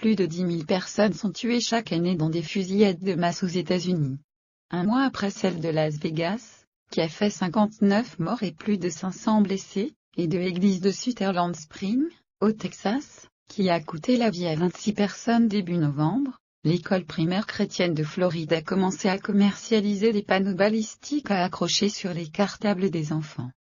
Plus de 10 000 personnes sont tuées chaque année dans des fusillades de masse aux États-Unis. Un mois après celle de Las Vegas, qui a fait 59 morts et plus de 500 blessés, et de l'église de Sutherland Springs, au Texas, qui a coûté la vie à 26 personnes début novembre, l'école primaire chrétienne de Floride a commencé à commercialiser des panneaux balistiques à accrocher sur les cartables des enfants.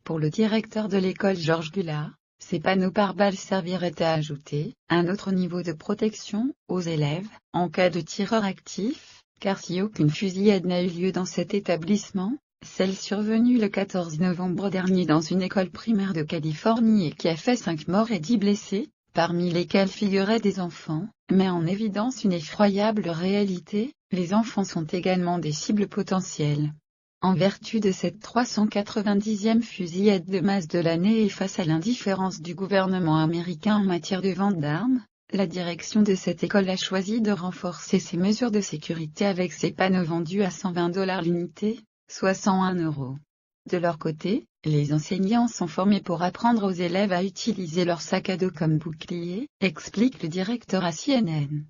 Pour le directeur de l'école George Gullard, ces panneaux pare-balles serviraient à ajouter un autre niveau de protection aux élèves, en cas de tireur actif, car si aucune fusillade n'a eu lieu dans cet établissement, celle survenue le 14 novembre dernier dans une école primaire de Californie et qui a fait 5 morts et 10 blessés, parmi lesquels figuraient des enfants, met en évidence une effroyable réalité: les enfants sont également des cibles potentielles. En vertu de cette 390e fusillade de masse de l'année et face à l'indifférence du gouvernement américain en matière de vente d'armes, la direction de cette école a choisi de renforcer ses mesures de sécurité avec ses panneaux vendus à $120 l'unité, soit 101 €. De leur côté, les enseignants sont formés pour apprendre aux élèves à utiliser leur sac à dos comme bouclier, explique le directeur à CNN.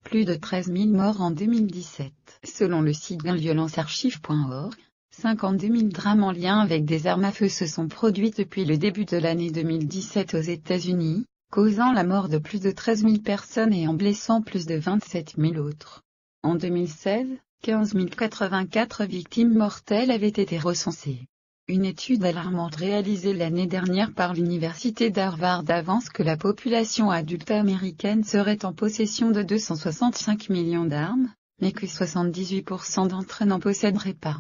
Plus de 13 000 morts en 2017. Selon le site gunviolencearchive.org, 52 000 drames en lien avec des armes à feu se sont produits depuis le début de l'année 2017 aux États-Unis, causant la mort de plus de 13 000 personnes et en blessant plus de 27 000 autres. En 2016, 15 084 victimes mortelles avaient été recensées. Une étude alarmante réalisée l'année dernière par l'université d'Harvard avance que la population adulte américaine serait en possession de 265 millions d'armes, mais que 78% d'entre eux n'en posséderaient pas.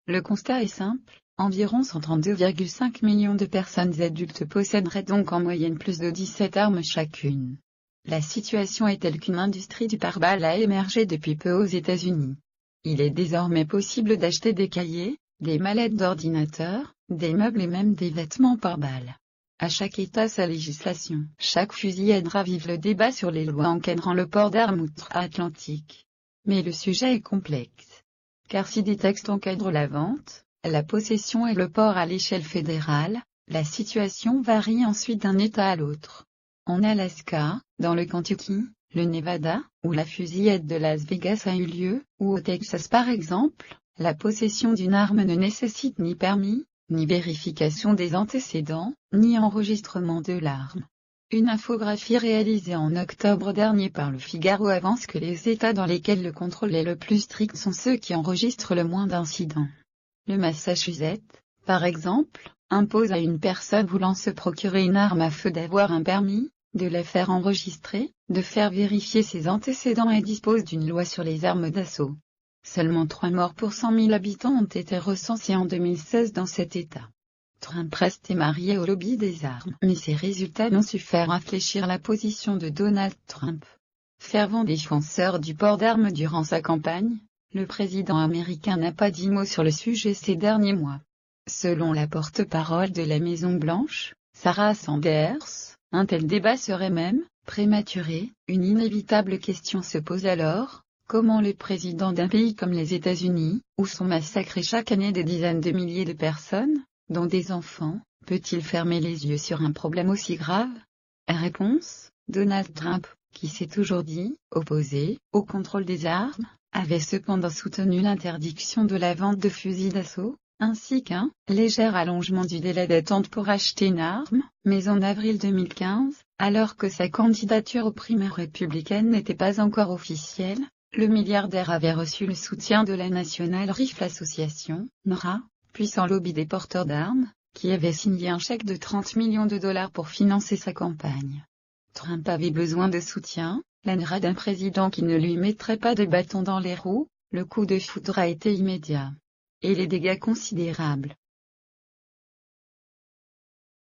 Le constat est simple, environ 132,5 millions de personnes adultes posséderaient donc en moyenne plus de 17 armes chacune. La situation est telle qu'une industrie du pare-balles a émergé depuis peu aux États-Unis. Il est désormais possible d'acheter des cahiers, des mallettes d'ordinateurs, des meubles et même des vêtements pare-balles. À chaque État sa législation. Chaque fusillade ravive le débat sur les lois encadrant le port d'armes outre-Atlantique. Mais le sujet est complexe. Car si des textes encadrent la vente, la possession et le port à l'échelle fédérale, la situation varie ensuite d'un État à l'autre. En Alaska, dans le Kentucky, le Nevada, où la fusillade de Las Vegas a eu lieu, ou au Texas par exemple, la possession d'une arme ne nécessite ni permis, ni vérification des antécédents, ni enregistrement de l'arme. Une infographie réalisée en octobre dernier par Le Figaro avance que les États dans lesquels le contrôle est le plus strict sont ceux qui enregistrent le moins d'incidents. Le Massachusetts, par exemple, impose à une personne voulant se procurer une arme à feu d'avoir un permis, de la faire enregistrer, de faire vérifier ses antécédents et dispose d'une loi sur les armes d'assaut. Seulement 3 morts pour 100 000 habitants ont été recensés en 2016 dans cet État. Trump restait marié au lobby des armes. Mais ces résultats n'ont su faire infléchir la position de Donald Trump. Fervent défenseur du port d'armes durant sa campagne, le président américain n'a pas dit mot sur le sujet ces derniers mois. Selon la porte-parole de la Maison-Blanche, Sarah Sanders, un tel débat serait même prématuré. Une inévitable question se pose alors: comment le président d'un pays comme les États-Unis, où sont massacrées chaque année des dizaines de milliers de personnes, dont des enfants, peut-il fermer les yeux sur un problème aussi grave? Réponse: Donald Trump, qui s'est toujours dit opposé au contrôle des armes, avait cependant soutenu l'interdiction de la vente de fusils d'assaut, ainsi qu'un léger allongement du délai d'attente pour acheter une arme, mais en avril 2015, alors que sa candidature aux primaires républicaines n'était pas encore officielle, le milliardaire avait reçu le soutien de la National Rifle Association, NRA, puissant lobby des porteurs d'armes, qui avait signé un chèque de $30 millions pour financer sa campagne. Trump avait besoin de soutien, la NRA d'un président qui ne lui mettrait pas de bâton dans les roues. Le coup de foudre a été immédiat. Et les dégâts considérables.